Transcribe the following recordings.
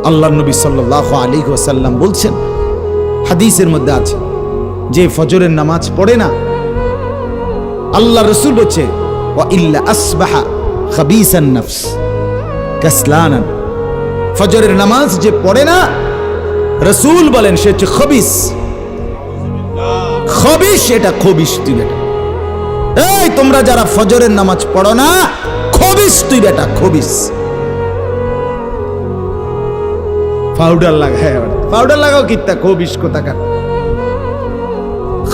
আল্লাহর নবী সাল্লাল্লাহু আলাইহি ওয়াসাল্লাম বলছেন, হাদিসের মধ্যে আছে, যে ফজরের নামাজ পড়ে না, আল্লাহ রাসূল বলছে ওয়া ইল্লা আসবাহা খাবিসান নফস কাসলানান, ফজরের নামাজ যে পড়ে না, রাসূল বলেন সে হচ্ছে খবিস। খবিস, এটা খবিস তুই বেটা। এই তোমরা যারা ফজরের নামাজ পড়ো না, খবিস তুই বেটা, খবিস। পাউডার লাগায়, পাউডার লাগাও কিত্তা, খবিস কোথাকার।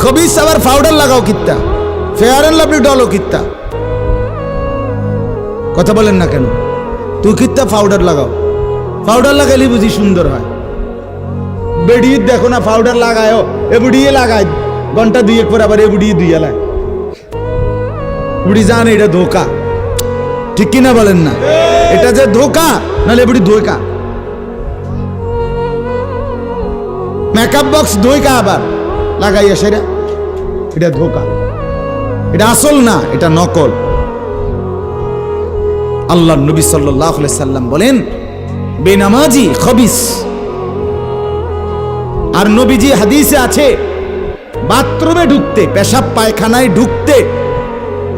খবিস আবার পাউডার লাগাও কিত্তা, ফেয়ার এন্ড লাভলি ডলো কিত্তা। কথা বলেন না কেন? তুই কিত্তা পাউডার লাগাও, পাউডার লাগাইলে বুঝি সুন্দর হয়। বেড়িয়ে দেখো না পাউডার লাগায়, এ বুড়িয়ে লাগায়, ঘন্টা দুই এক পর আবার এ বুড়িয়ে দুইয়া লাগায়। বুড়ি জানে এটা ধোকা, ঠিক কিনা বলেন না? এটা যে ধোকা, নাহলে বুড়ি ধোকা। মেকআপ বক্স ধোকা আবার লাগাইয়া সেরা, এটা ধোকা, এটা আসল না, এটা নকল। আল্লাহ নবী সাল্লাল্লাহু আলাইহি সাল্লাম বলেন বেনামাজি খবিস। আর নবীজি হাদিসে আছে, বাথরুমে ঢুকতে, পেশাব পায়খানায় ঢুকতে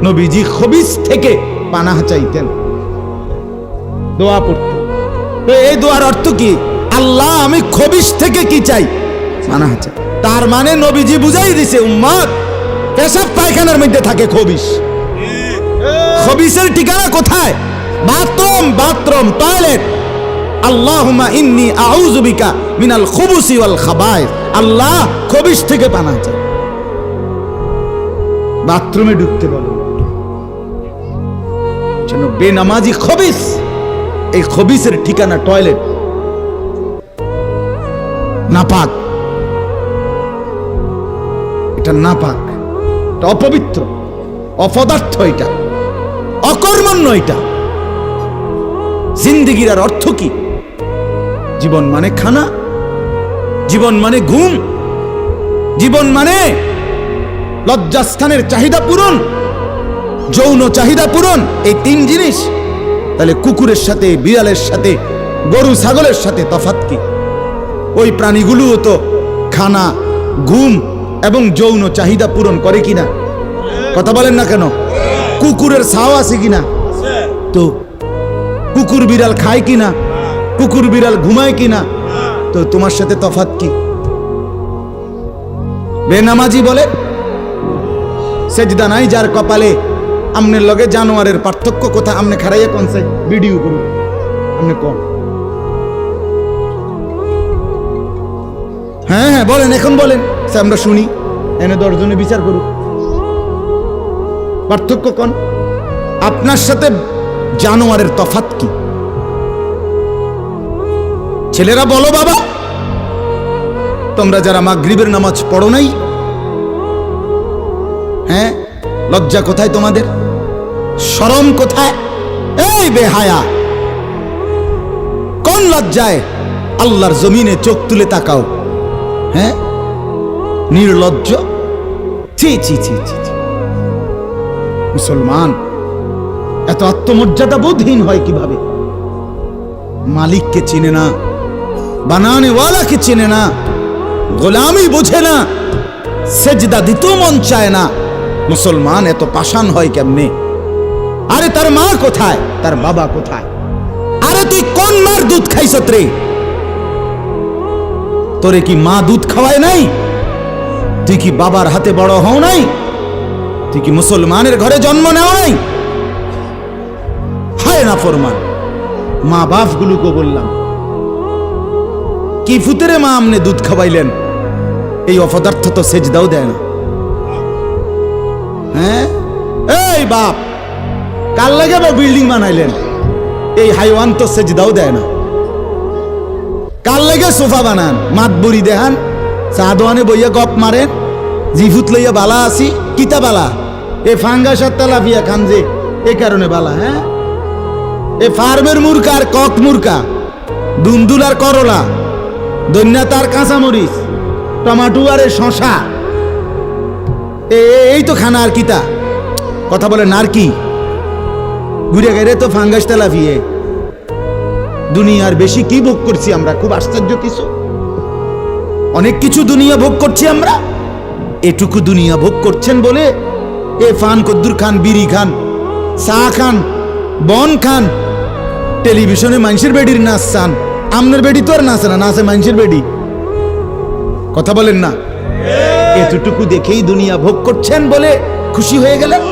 নবীজি খবিস থেকে পানাহ চাইতেন, দোয়া পড়তেন। তো এই দোয়ার অর্থ কি? আল্লাহ আমি খবিস থেকে কি চাই? পানাহ চাই। তার মানে নবীজি বুঝাই দিছে উম্মত, পেশাব পায়খানার মধ্যে থাকে খবিস। খবিসের ঠিকানা কোথায়? Bathroom, bathroom, toilet. আল্লাহুম্মা ইন্নী আউযু বিকা মিনাল খুবুসি ওয়াল খাবায়েস। আল্লাহ খবিস থেকে পানাহ চাই। বাথরুমে ঢুকতে বলো, যেন বেনামাজি খবিস। এই খবিসের ঠিকানা টয়লেট, নাপাক, এটা নাপাক, এটা অপবিত্র, অপদার্থ, এটা অকর্মণ্য। এটা জিন্দেগির আর অর্থ কি? জীবন মানে খানা, জীবন মানে ঘুম, জীবন মানে লজ্জাস্থানের চাহিদা পূরণ, যৌন চাহিদা পূরণ, এই তিন জিনিস। তাহলে কুকুরের সাথে, বিড়ালের সাথে, গরু ছাগলের সাথে তফাৎ কি? ওই প্রাণীগুলোও তো খানা, ঘুম এবং যৌন চাহিদা পূরণ করে কিনা? কথা বলেন না কেন? কুকুরের ছাও আছে কিনা? তো কুকুর বিড়াল খায় কিনা? কুকুর বিড়াল ঘুমায় কিনা? তো তোমার সাথে তফাৎ কি? বেনামাজি বলে সেজদা নাই যার কপালে। আমনের লগে জানোয়ারের পার্থক্য কোথা? আমনে খারাইয়া কোন সে ভিডিও করুন, আমনে কোন? হ্যাঁ হ্যাঁ বলেন, এখন বলেন, আমরা শুনি, এনে 10 জনে বিচার করুক। পার্থক্য কোন? আপনার সাথে জানোয়ারের তফাৎ কি? ছেলেরা বলো বাবা, তোমরা যারা মাগরিবের নামাজ পড়ো নাই, হ্যাঁ, লজ্জা কোথায় তোমাদের? শরম কোথায়? এই বেহায়া, কোন লজ্জায় আল্লাহর জমিনে চোখ তুলে তাকাও? হ্যাঁ, নির্লজ্জ। ছি ছি ছি ছি। মুসলমান এত আত্মমর্যাদা বোধহীন হয় কিভাবে? মালিককে চিনে না, বানানেওয়ালাকে চিনে না, গোলামি বোঝে না, সেজদা দিতেও মন চায় না। মুসলমান এত পাষাণ হয় কেমনে? আরে তার মা কোথায়? তার বাবা কোথায়? আরে তুই কোন মার দুধ খাইছত রে? তোরে কি মা দুধ খাওয়ায় নাই? তুই কি বাবার হাতে বড় হও নাই? তুই কি মুসলমানের ঘরে জন্ম নেও নাই? হায় না ফরমান। মা বাপ গুলোকে বললাম, কি ফুতেরে মা আমনে দুধ খাওয়াইলেন? এই অপদার্থ তো সেজদাও দেয় না। হ্যাঁ, এই বাপ, কাল লাগে বিল্ডিং বানাইলেন? এই হাইওয়ান তো সেজদাও দেয় না। কাল লাগে সোফা বানান, মাতবুরি দেখান, চা দোয়ানে বইয়া গপ মারেন, জিফুত লইয়া বালা আসি, কিতা বালা? এ ফাঙ্গাস আর তেলাপিয়া খান যে, এই কারণে বালা। হ্যাঁ, এ ফার্মের মুরকা আর কক মুরকা, দুন্দুল আর করলা, দন্যা তার কাঁচামরিচ, টমাটো আর শশা, এই তো খানা। আর কিতা কথা বলে? আর কি ঘুরে গেলে তো ফাঙ্গাস তেলাপিয়ে। দুনিয়ার বেশি কি ভোগ করছি আমরা? খুব আশ্চর্য কিছু, অনেক কিছু দুনিয়া ভোগ করছি আমরা। এটুকু দুনিয়া ভোগ করছেন বলে এ ফান কদ্দুর খান, বিড়ি খান, চা খান, বন খান, টেলিভিশনে মানুষের বেডির নাচ চান। আমনের বেডি তো আর নাচে না, নাচে মানুষের বেডি। কথা বলেন না? এতটুকু দেখেই দুনিয়া ভোগ করছেন বলে খুশি হয়ে গেলেন,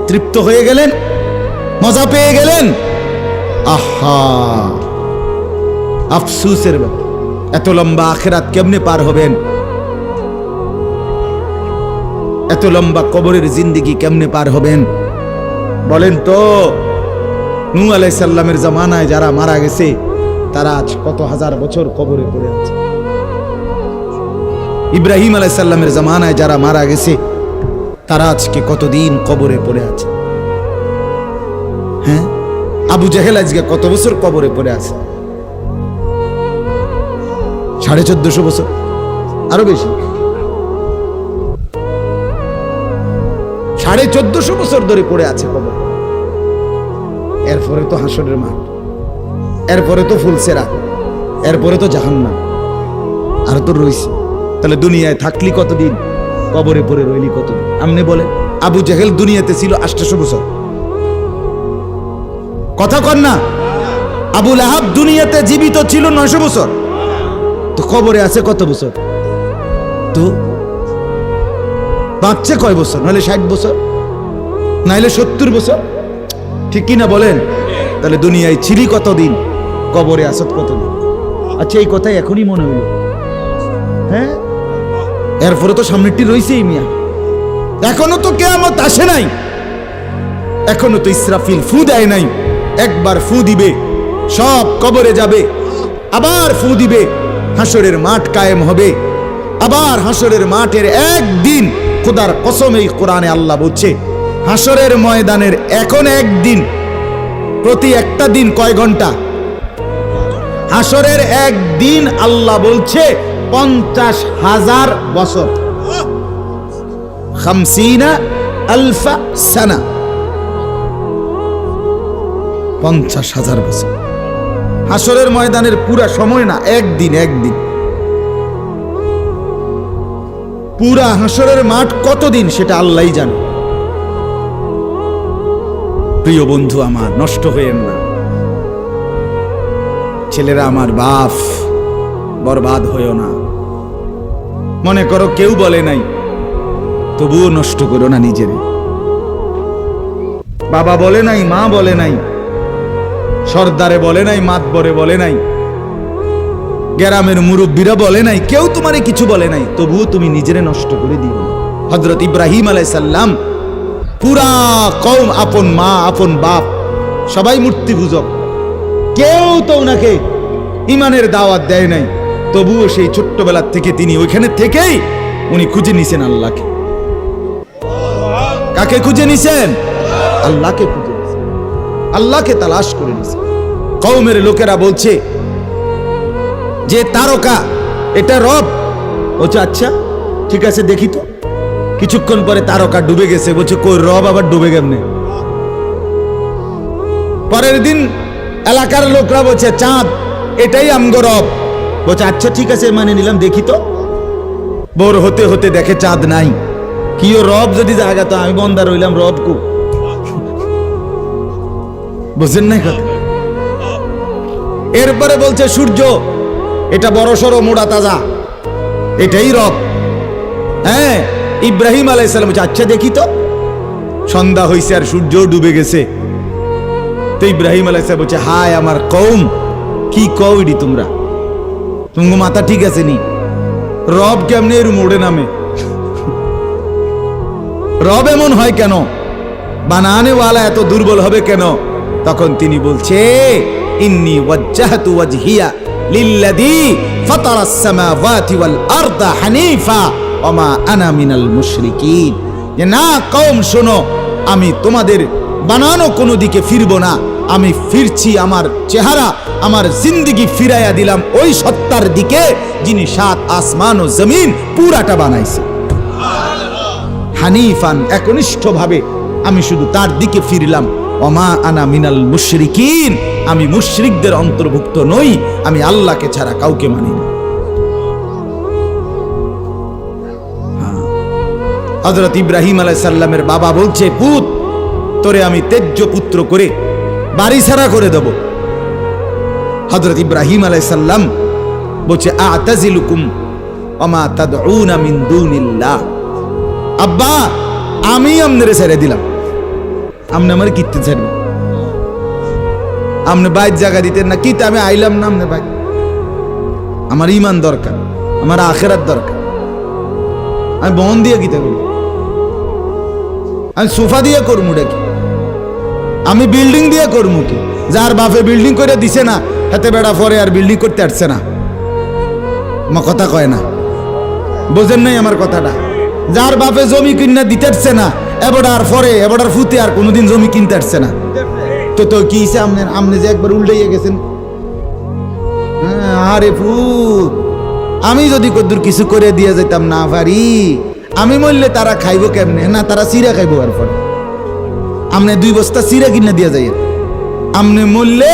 তৃপ্ত হয়ে গেলেন, মজা পেয়ে গেলেন। আহা, আফসুসের ব্যাপার। এত লম্বা আখিরাত কেমনে পার হবেন? এত লম্বা কবরের জিন্দেগি কেমনে পার হবেন বলেন তো? নূহ আলাইহিস সালামের জামানায় যারা মারা গেছে তারা আজ কত হাজার বছর কবরে পড়ে আছে। ইব্রাহিম আলাইহিস সালামের জামানায় যারা মারা গেছে তারা আজকে কতদিন কবরে পড়ে আছে। হ্যাঁ, আবু জেহেল আজকে কত বছর কবরে পড়ে আছে? 1450 বছর, আরো বেশি, 1450 বছর ধরে পড়ে আছে কবর। এরপরে তো হাসরের মাঠ, এরপরে তো ফুলসেরা, এরপরে তো জাহান্নাম, আর তো রইছে। তাহলে দুনিয়ায় থাকলি কতদিন, কবরে পড়ে রইলি কতদিন? আপনি বলেন। আবু জেহেল দুনিয়াতে ছিল 800 বছর, কথা কন না? আবু লাহাব দুনিয়াতে জীবিত ছিল 900 বছর, তো কবরে আছে কত বছর? তো বাঁচছে কয় বছর? নাহলে 60 বছর, নাহলে 70 বছর, ঠিক কিনা বলেন? তাহলে দুনিয়ায় ছিলি কতদিন, কবরে আসত কতদিন? আচ্ছা, এই কথাই এখনই মনে হইল। হ্যাঁ, এরপরে তো সামনেরটি রয়েছেই মিয়া। এখনো তো কিয়ামত আসে নাই, এখনো তো ইসরাফিল ফু দেয় নাই। একবার ফু দিবে, সব কবরে যাবে, আবার ফু দিবে, হাসরের মাঠ কায়েম হবে। আবার হাসরের মাঠের একদিন, খোদার কসম এই কোরআনে আল্লাহ বলছে, হাসরের ময়দানের এখন একদিন, প্রতি একটা দিন কয় ঘন্টা? হাসরের একদিন আল্লাহ বলছে 50,000 বছর, 50,000 সানা, 50,000 বছর। হাসরের ময়দানের পুরা সময় না, একদিন, একদিন। পুরা হাসরের মাঠ কতদিন সেটা আল্লাহই জানে। প্রিয় বন্ধু আমার, নষ্ট হয়েন না। ছেলেরা আমার, বাপ, বরবাদ হইও না। মনে করো কেউ বলে নাই, তবুও নষ্ট করো না নিজেরে। বাবা বলে নাই, মা বলে নাই, সর্দারে বলে নাই, মাতবরে বলে নাই, গ্রামের মুরব্বীরা বলে নাই, কেউ তোমারে কিছু বলে নাই, তবুও তুমি নিজেরে নষ্ট করে দিও না। হযরত ইব্রাহিম আলাইহিস সালাম পুরা কওম, আপন মা, আপন বাপ, সবাই মূর্তি পূজক, কেউ তো ওনাকে ইমানের দাওয়াত দেয় নাই, তবুও সেই ছোট্টবেলার থেকে তিনি ওইখানে থেকেই উনি খুঁজে নিছেন আল্লাহকে। কাকে খুঁজে নিছেন? আল্লাহকে খুঁজে নিছেন, আল্লাহকে তালাশ করে নিছেন। কওমের লোকেরা বলছে যে তারকা এটা রব। বলছে আচ্ছা ঠিক আছে, দেখি তো। কিছুক্ষণ পরে তারকা ডুবে গেছে। বলছে কই, রব আবার ডুবে কেমনে? পরের দিন এলাকার লোকরা বলছে চাঁদ, এটাই আমগো রব। বলছে আচ্ছা ঠিক আছে, মানে নিলাম, দেখি তো। ভোর হতে হতে দেখে চাঁদ নাই। কিও রব যদি জায়গা, তো আমি বন্দা রইলাম, রব কু? বুঝেন নাই কথা? এরপরে বলছে সূর্য, এটা বড় সড়ো মোড়া তাজা, এটাই রব। হ্যাঁ, ইব্রাহিম আলাইহিস সালাম বলছে আচ্ছা দেখি তো। সন্ধ্যা হইছে আর সূর্য ডুবে গেছে। তো ইব্রাহিম আলাইহিস সালাম বলছে হায় আমার কওম, কি কওইডি তোমরা? তোমার মাথা ঠিক আছে নি? রব কেমনে এর মোড়ে নামে? রব এমন হয় কেন? বানানে ওয়ালা এত দুর্বল হবে কেন? তখন তিনি বলছে ইন্নী ওয়াজ্জাহতু ওয়াজহিয়া লিল্লাযী ফাতারাস সামাওয়াতি ওয়াল আরদা হানিফা ওয়া মা আনা মিনাল মুশরিকিন। যে না কওম শোনো, আমি তোমাদের বানানো কোনো দিকে ফিরবো না, আমি ফিরছি আমার চেহারা, আমার জিন্দেগি ফিরাইয়া দিলাম ওই সত্তার দিকে যিনি 7 আসমান ও জমিন পুরাটা বানাইছে। হানিফান, একনিষ্ঠভাবে আমি শুধু তার দিকে ফিরলাম। ওমা আনা মিনাল মুশরিকিন, আমি মুশরিকদের অন্তর্ভুক্ত নই, আমি আল্লাহকে ছাড়া কাউকে মানি না। হযরত ইব্রাহিম আলাইহিস সালামের বাবা বলছে, পুত তোরে আমি তেজ্য পুত্র করে বাড়ি ছাড়া করে দেব। হযরত ইব্রাহিম আলাইহিস সালাম বলছে, আ'তাজিলুকুম ওমা তাদউনা মিন দুনিল্লাহ, আব্বা আমি আমনেরে ছেড়ে দিলাম, আমনে আমার কিতে ছেড়ে, আমনে বাইত জায়গা দিতেন না কিতে, আমি আইলাম না আমনে বাইত, আমার ঈমান দরকার, আমার আখিরাত দরকার, আমি বন দিয়ে কিতে করি, আমি সোফা দিয়ে করমু কি, আমি বিল্ডিং দিয়ে করমু কি? যার বাপে বিল্ডিং করে দিছে না হাতে বেড়া পরে আর বিল্ডিং করতে আসছে না, আমার কথা কয় না, বোঝেন নাই আমার কথাটা? যার বাপে জমি কিনা দিতে আসছে না এবারে পরে এবারে ফুতে আর কোনোদিন জমি কিনতে আসছে না, তো তো কি আমনে যে একবার উল্টাইয়া গেছেন। আরে ফুত, আমি যদি কদ্দুর কিছু করে দিয়ে যেতাম না পারি, আমি মরলে তারা খাইবো কেমনে? না তারা চিরা খাইবো। আর পরে আমনে 2 বস্তা চিরা কিনে দিয়ে যাই, আমনে মরলে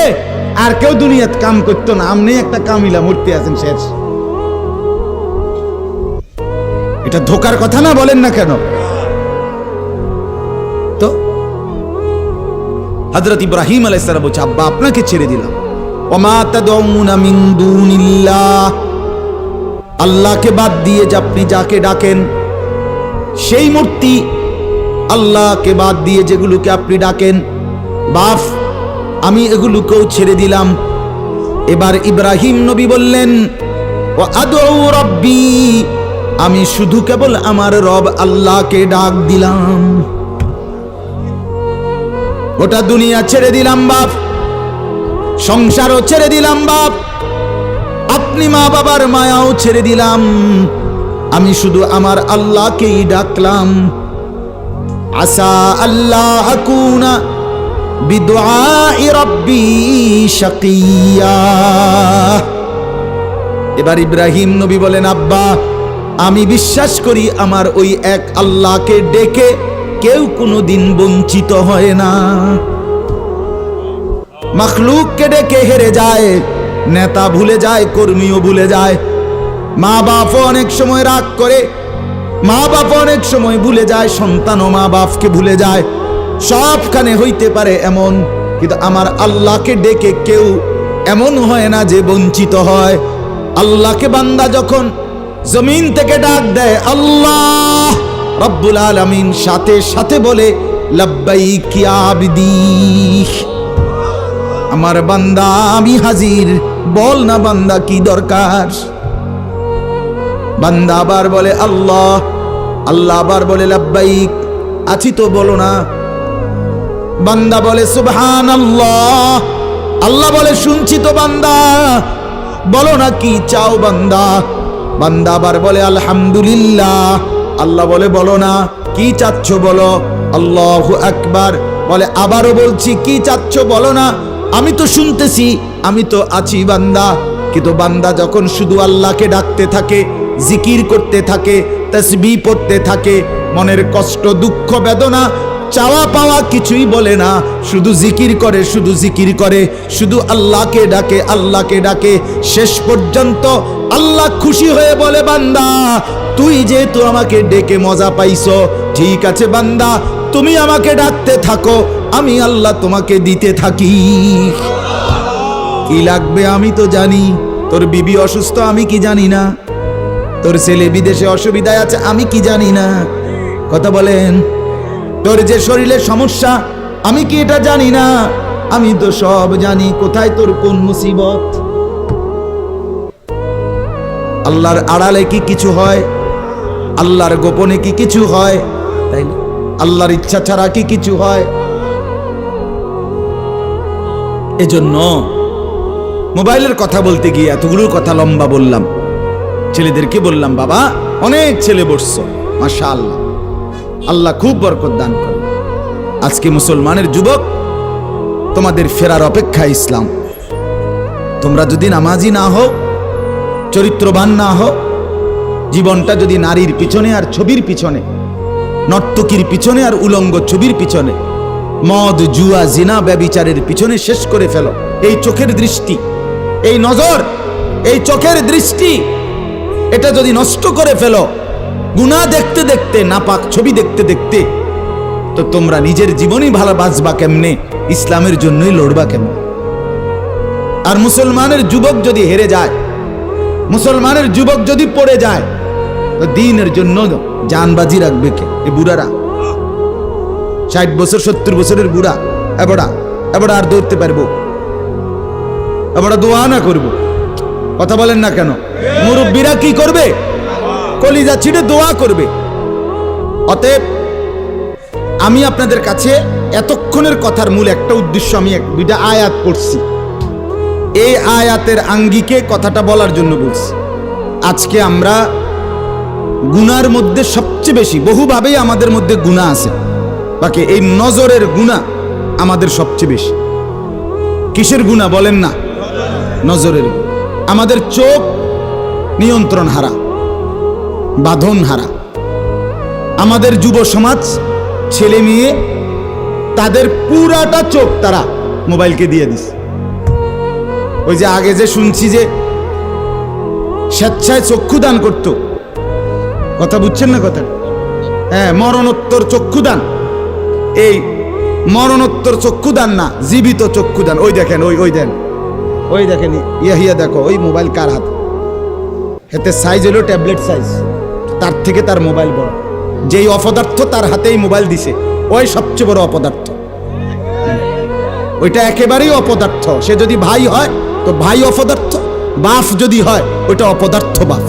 আর কেউ দুনিয়াত কাম করতো না, আমনে একটা কামিলা মরতে আছেন শেষ। এটা ধোকার কথা না, বলেন না কেন? তো হযরত ইব্রাহিম আলাইহিস সালাম বলছে, আব্বা আপনাকে ছেড়ে দিলাম। ওমা তাদউনা মিন দুনিল্লাহ, আল্লাহকে বাদ দিয়ে যে আপনি যাকে ডাকেন সেই মূর্তি, আল্লাহকে বাদ দিয়ে যেগুলোকে আপনি ডাকেন, বাপ আমি এগুলোকেও ছেড়ে দিলাম। এবার ইব্রাহিম নবী বললেন, ও আদউ রাব্বি, আমি শুধু কেবল আমার রব আল্লাহকে ডাক দিলাম, গোটা দুনিয়া ছেড়ে দিলাম বাপ, সংসারও ছেড়ে দিলাম বাপ, আপনি মা বাবার মায়াও ছেড়ে দিলাম, আমি শুধু আমার আল্লাহকেই ডাকলাম। আসা আল্লাহ আকুনা বিদুআই রাব্বি শাকিয়া। এবার ইব্রাহিম নবী বলেন, আব্বা আমি বিশ্বাস করি আমার ওই এক আল্লাহকে ডেকে কেউ কোনোদিন বঞ্চিত হয় না। মাখলুককে ডেকে হেরে যায়, নেতা ভুলে যায়, কর্মীও ভুলে যায়, মা বাপও অনেক সময় রাগ করে, মা বাপ অনেক সময় ভুলে যায়, সন্তানও মা বাপকে ভুলে যায়, সবখানে হইতে পারে এমন, কিন্তু আমার আল্লাহকে ডেকে কেউ এমন হয় না যে বঞ্চিত হয়। আল্লাহকে বান্দা যখন জমিন থেকে ডাক দেয় আল্লাহ রব্বুল আলামিন সাথে সাথে বলে লাব্বাইক ইয়া আবদি, আমার বান্দা আমি হাজির, বল না বান্দা কি দরকার। বান্দা আবার বলে আল্লাহ, আল্লাহ আবার বলে লাব্বাইক, আছি তো বলো না। বান্দা বলে সুবহানাল্লাহ, আল্লাহ বলে শুনছি তো বান্দা, বলো না কি চাও বান্দা। বান্দা আবার বলে আলহামদুলিল্লাহ, আল্লাহ বলে বলো না কি চাচ্ছ বলো। আল্লাহু আকবার বলে আবারও বলছি কি চাচ্ছ বলো না, আমি তো শুনতেছি, আমি তো আছি বান্দা। কিন্তু বান্দা যখন শুধু আল্লাহকে ডাকতে থাকে, জিকির করতে থাকে, তাসবিহ পড়তে থাকে, মনের কষ্ট দুঃখ বেদনা চাওয়া পাওয়া কিছুই বলে না, শুধু জিকির করে, শুধু জিকির করে, শুধু আল্লাহকে ডাকে, আল্লাহকে ডাকে, শেষ পর্যন্ত আল্লাহ খুশি হয়ে বলে বান্দা তুই যেহেতু আমাকে ডেকে মজা পাইছো, ঠিক আছে বান্দা তুমি আমাকে ডাকতে থাকো, আমি আল্লাহ তোমাকে দিতে থাকি। কি লাগবে আমি তো জানি, তোর বিবি অসুস্থ আমি কি জানি না, তোর ছেলে বিদেশে অসুবিধায় আছে আমি কি জানি না, কথা বলেন। তোর যে শরীরের সমস্যা আমি কি এটা জানি না, আমি তো সব জানি, কোথায় তোর কোন মুসিবত। আল্লাহর আড়ালে কি কিছু হয়, আল্লাহর গোপনে কি কিছু হয়, তাই না? আল্লাহর ইচ্ছা ছাড়া কি কিছু হয়? এজন্য মোবাইলের কথা বলতে গিয়ে এতগুলো কথা লম্বা বললাম। ছেলেদেরকে বললাম বাবা অনেক ছেলে বসছো, মাশাআল্লাহ, আল্লাহ খুব বরকত দান করে। আজকে মুসলমানের যুবক তোমাদের ফেরার অপেক্ষা ইসলাম। তোমরা যদি নামাজি না হও, চরিত্রবান না হও, জীবনটা যদি নারীর পিছনে আর ছবির পিছনে, নর্তকীর পিছনে আর উলঙ্গ ছবির পিছনে মদ, জুয়া, জিনা, ব্যভিচারের পিছনে শেষ করে ফেলো। এই চোখের দৃষ্টি, এই নজর, এই চোখের দৃষ্টি, এটা যদি নষ্ট করে ফেলো গুনাহ দেখতে দেখতে, নাপাক ছবি দেখতে দেখতে, তো তোমরা নিজের জীবনই ভালো বাঁচবা কেমনে, ইসলামের জন্যই লড়বা কেমনে? আর মুসলমানের যুবক যদি হেরে যায়, মুসলমানের যুবক যদি পড়ে যায়, তো দ্বীনের জন্য জানবাজি রাখবে কে? এই বুড়ারা, 60 বছর 70 বছরের বুড়া, এবারে আর দৌড়তে পারবো? এবারে দোয়া না করবো? কথা বলেন না কেন? মুরব্বীরা কি করবে? কলিজা ছিঁড়ে দোয়া করবে। অতএব আমি আপনাদের কাছে এতক্ষণের কথার মূল একটা উদ্দেশ্য, আমি দুইটা আয়াত পড়ছি, এই আয়াতের আঙ্গিকে কথাটা বলার জন্য বলছি। আজকে আমরা গুনার মধ্যে সবচেয়ে বেশি, বহুভাবেই আমাদের মধ্যে গুনাহ আছে, বাকি এই নজরের গুনাহ আমাদের সবচেয়ে বেশি। কিসের গুনাহ বলেন না? নজরের গুনাহ। আমাদের চোখ নিয়ন্ত্রণ হারা, বাঁধন হারা। আমাদের যুব সমাজ, ছেলে মেয়ে, তাদের পুরাটা চোখ তারা মোবাইলকে দিয়ে দিছে। ওই যে আগে যে শুনছি যে স্বেচ্ছায় চক্ষুদান করত, কথা বুঝছেন না কথা? হ্যাঁ, মরণোত্তর চক্ষুদান। এই মরণোত্তর চক্ষুদান না, জীবিত চক্ষুদান। ওই দেখেন, ওই দেখেন, ইয়া দেখো, ওই মোবাইল কার হাত? এতে সাইজ হলো ট্যাবলেট সাইজ, তার থেকে তার মোবাইল বড়। যেই অপদার্থ তার হাতেই মোবাইল দিছে, ওই সবচেয়ে বড় অপদার্থ। ওইটা একেবারেই অপদার্থ। সে যদি ভাই হয় তো ভাই অপদার্থ, বাপ যদি হয় ওইটা অপদার্থ বাপ।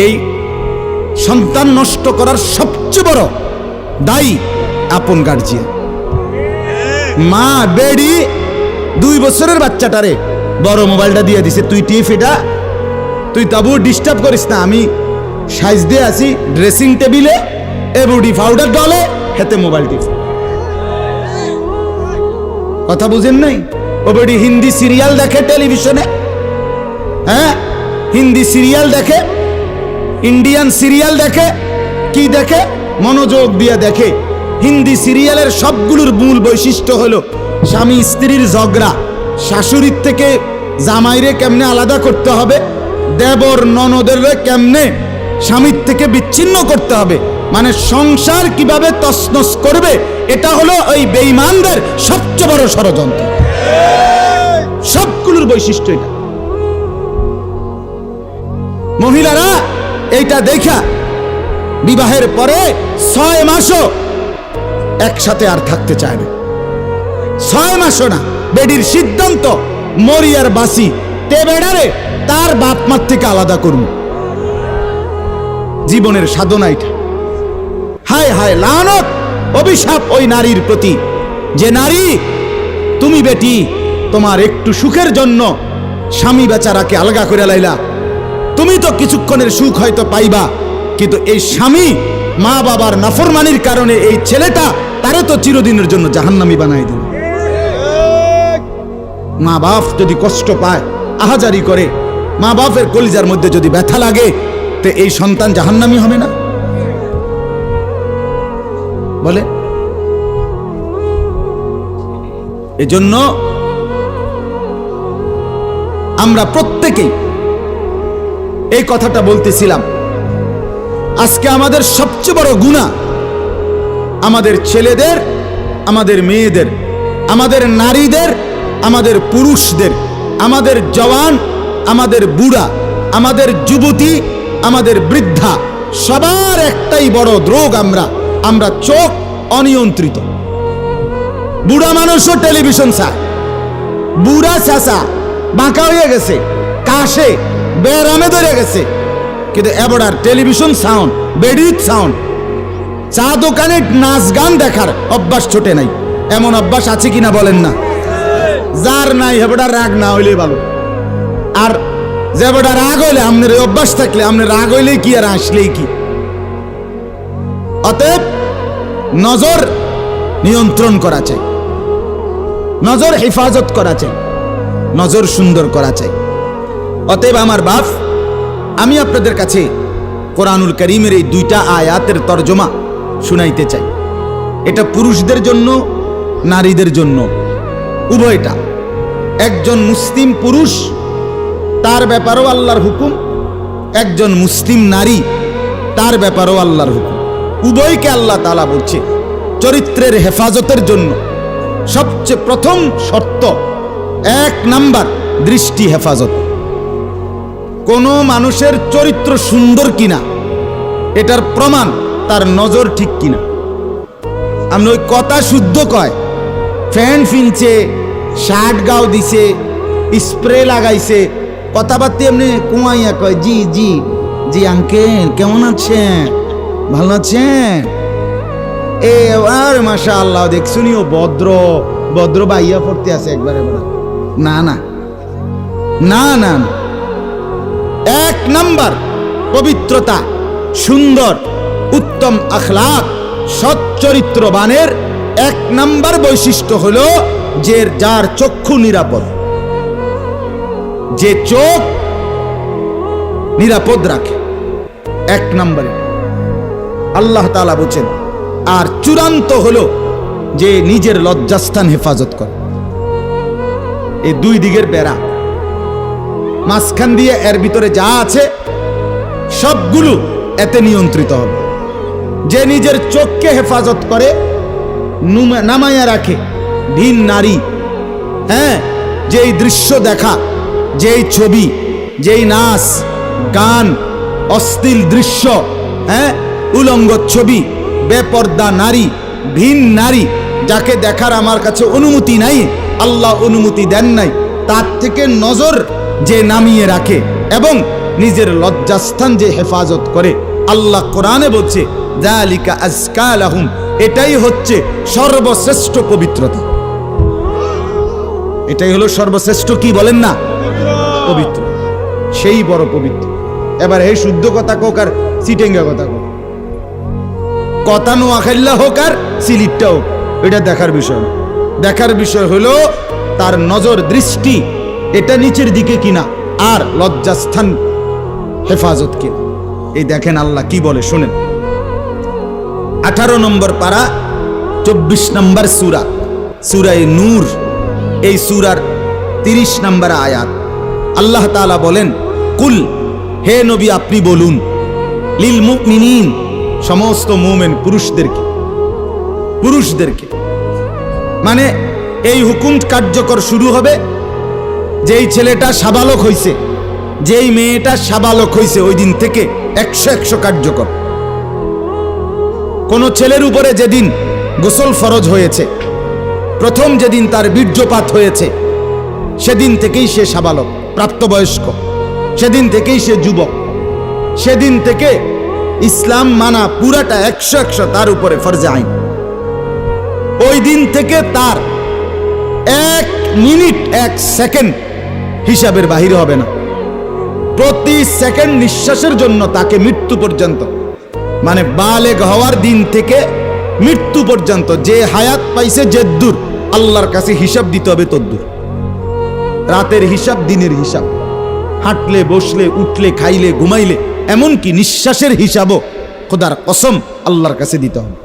এই সন্তান নষ্ট করার সবচেয়ে বড় দায়ী আপন গার্জিয়ান। মা বেডি 2 বছরের বাচ্চাটারে বড় মোবাইলটা দিয়ে দিছে, তুই টিপ এটা, তুই তাবু ডিস্টার্ব করিস না, আমি সাইজ দিয়ে আসি ড্রেসিং টেবিলে, এবডি পাউডার ডলে, হেতে মোবাইল টিপ। কথা বুঝেন নাই? ও বেডি হিন্দি সিরিয়াল দেখে টেলিভিশনে, হ্যাঁ, হিন্দি সিরিয়াল দেখে, ইন্ডিয়ান সিরিয়াল দেখে, কি দেখে? মনোযোগ দিয়ে দেখে। হিন্দি সিরিয়ালের সবগুলোর মূল বৈশিষ্ট্য হলো স্বামী স্ত্রীর ঝগড়া, শাশুড়ির থেকে জামাইরে কেমনে আলাদা করতে হবে, দেবর ননদের কেমনে স্বামীর থেকে বিচ্ছিন্ন করতে হবে, মানে সংসার কিভাবে তছনছ করবে, এটা হলো ওই বেঈমানদের সবচেয়ে বড় ষড়যন্ত্র। সবগুলোর বৈশিষ্ট্য এটা। মহিলারা এইটা দেখা বিবাহের পরে 6 মাসও একসাথে আর থাকতে চায় না। 6 মাসও না। বেডির সিদ্ধান্ত, মরিয়ার বাসি তে বেড়ারে তার বাপ মার থেকে আলাদা করুন। জীবনের সাধনা এটা। হায় হায়, লানত, অভিশাপ ওই নারীর প্রতি, যে নারী তুমি বেটি তোমার একটু সুখের জন্য স্বামী বেচারাকে আলগা করে লাইলা। তুমি তো কিছুক্ষণের সুখ হয়তো পাইবা, কিন্তু এই স্বামী মা বাবার নাফরমানির কারণে এই ছেলেটা তারে তো চিরদিনের জন্য জাহান্নামী বানাই দিল। মা বাপ যদি কষ্ট পায়, আহাজারি করে, মা বাপের কলিজার মধ্যে যদি ব্যথা লাগে, তো এই সন্তান জাহান্নামী হবে না? বলে। এজন্য আমরা প্রত্যেকেই এই কথাটা বলতেছিলাম, আজকে আমাদের সবচেয়ে বড় গুনাহ আমাদের ছেলেদের, আমাদের মেয়েদের, আমাদের নারীদের, আমাদের পুরুষদের, আমাদের জওয়ান, আমাদের বুড়া, আমাদের যুবতী, আমাদের বৃদ্ধা, সবার একটাই বড় রোগ। আমরা চোখ অনিয়ন্ত্রিত। বুড়া মানুষও টেলিভিশন চায়, বুড়া চাচা বাঁকা হয়ে গেছে, কাশে বেরামে ধরে গেছে, কিন্তু এবার টেলিভিশন সাউন্ড, বেডির সাউন্ড, চা দোকানে নাচ গান দেখার অভ্যাস ছোটে নাই। এমন অভ্যাস আছে কিনা বলেন না? যার নাই হেবড়া রাগ না হইলে ভালো। আর যে বেটা রাগ হইলে, আপনার অভ্যাস থাকলে, আপনার রাগ হইলে কি আর আসলেই কি। অতএব নজর নিয়ন্ত্রণ করা চাই, নজর হেফাজত করা চাই, নজর সুন্দর করা চাই। অতএব আমার বাপ, আমি আপনাদের কাছে কোরআনুল কারীমের এই 2টা আয়াতের তরজমা শুনাইতে চাই। এটা পুরুষদের জন্য, নারীদের জন্য, উভয়টা। একজন মুসলিম পুরুষ, তার ব্যাপারেও আল্লাহর হুকুম, একজন মুসলিম নারী, তার ব্যাপারেও আল্লাহর হুকুম। উভয়কে আল্লাহ তাআলা বলছে চরিত্রের হেফাজতের জন্য সবচেয়ে প্রথম শর্ত, 1 নাম্বার দৃষ্টি হেফাজত। কোনো মানুষের চরিত্র সুন্দর কিনা এটার প্রমাণ তার নজর ঠিক কিনা। আমি ওই কথা শুদ্ধ কয়, ফ্যান ফিনছে, শার্ট গাও দিছে, স্প্রে লাগাইছে, কথাবার্তা এমনি কুমাইয়া কয় জি জি জি আঙ্কেল কেমন আছেন, ভালো আছেন, এ আর মাশাআল্লাহ দেখছুনিও ভদ্র ভদ্র বাইয়া পড়তে আছে একবারে। না না না না, 1 নাম্বার পবিত্রতা, সুন্দর উত্তম আখলাক, সৎ চরিত্রবানের 1 নাম্বার বৈশিষ্ট্য হলো যে যার চক্ষু নিরাপদ, যে চোখ নিরাপদ রাখে, 1 নম্বরে আল্লাহ তাআলা বলেন। আর চূড়ান্ত হলো যে নিজের লজ্জাস্থান হেফাজত করে। এই 2 দিকের বেড়া, মাঝখান দিয়ে এর ভিতরে যা আছে সবগুলো এতে নিয়ন্ত্রিত হবে। যে নিজের চোখকে হেফাজত করে, নামায়া রাখে, ভিন নারী, হ্যাঁ, যেই দৃশ্য দেখা, যেই ছবি, যেই নাচ গান, অশ্লীল দৃশ্য, হ্যাঁ, উলঙ্গ ছবি, বেপর্দা নারী, ভিন নারী, যাকে দেখার আমার কাছে অনুমতি নাই, আল্লাহ অনুমতি দেন নাই, তার থেকে নজর যে নামিয়ে রাখে এবং নিজের লজ্জাস্থান যে হেফাজত করে, আল্লাহ কোরআনে বলছে যালিকা আজকা লাহুম, এটাই হচ্ছে সর্বশ্রেষ্ঠ পবিত্রতা। এটাই হলো সর্বশ্রেষ্ঠ, কি বলেন না, পবিত্র, সেই বড় পবিত্র। এবার এই শুদ্ধ কথা কোক আর সিটেঙ্গা কথা কোক, কথা নোয়াখাইল্লা হোক আর সিলিটটা হোক, এটা দেখার বিষয় না। দেখার বিষয় হলো তার নজর দৃষ্টি এটা নিচের দিকে কিনা, আর লজ্জাস্থান হেফাজত কিনা। এই দেখেন আল্লাহ কি বলে শুনেন। 18 নম্বর পারা 24 নম্বর সূরা, সূরায়ে নূর, এই সূরার 30 নম্বর আয়াত। আল্লাহ তাআলা বলেন, কুল, হে নবী আপনি বলুন, লিল মুমিনিন, সমস্ত মুমিন পুরুষদেরকে, মানে এই হুকুম কার্যকর শুরু হবে যেই ছেলেটা সাবালক হইছে, যেই মেয়েটা সাবালক হইছে, ওই দিন থেকে 100 কার্যকর। কোন ছেলের উপরে যেদিন গোসল ফরজ হয়েছে, প্রথম যেদিন তার বীর্যপাত হয়েছে, সেদিন থেকেই সে সাবালক, প্রাপ্তবয়স্ক, সেদিন থেকেই সে যুবক, সেদিন থেকে ইসলাম মানা পুরাটা 100 তার উপরে ফরজে আইন। ওই দিন থেকে তার 1 মিনিট 1 সেকেন্ড হিসাবের বাহিরে হবে না। প্রতি সেকেন্ড নিঃশ্বাসের জন্য তাকে মৃত্যু পর্যন্ত, মানে বালেগ হওয়ার দিন থেকে মৃত্যু পর্যন্ত যে হায়াত পাইছে যেদ্দুর, আল্লাহর কাছে হিসাব দিতে হবে তদ্দুর। রাতের হিসাব, দিনের হিসাব, হাঁটলে বসলে উঠলে খাইলে ঘুমাইলে, এমনকি নিঃশ্বাসের হিসাবও খোদার কসম আল্লাহর কাছে দিতে হবে।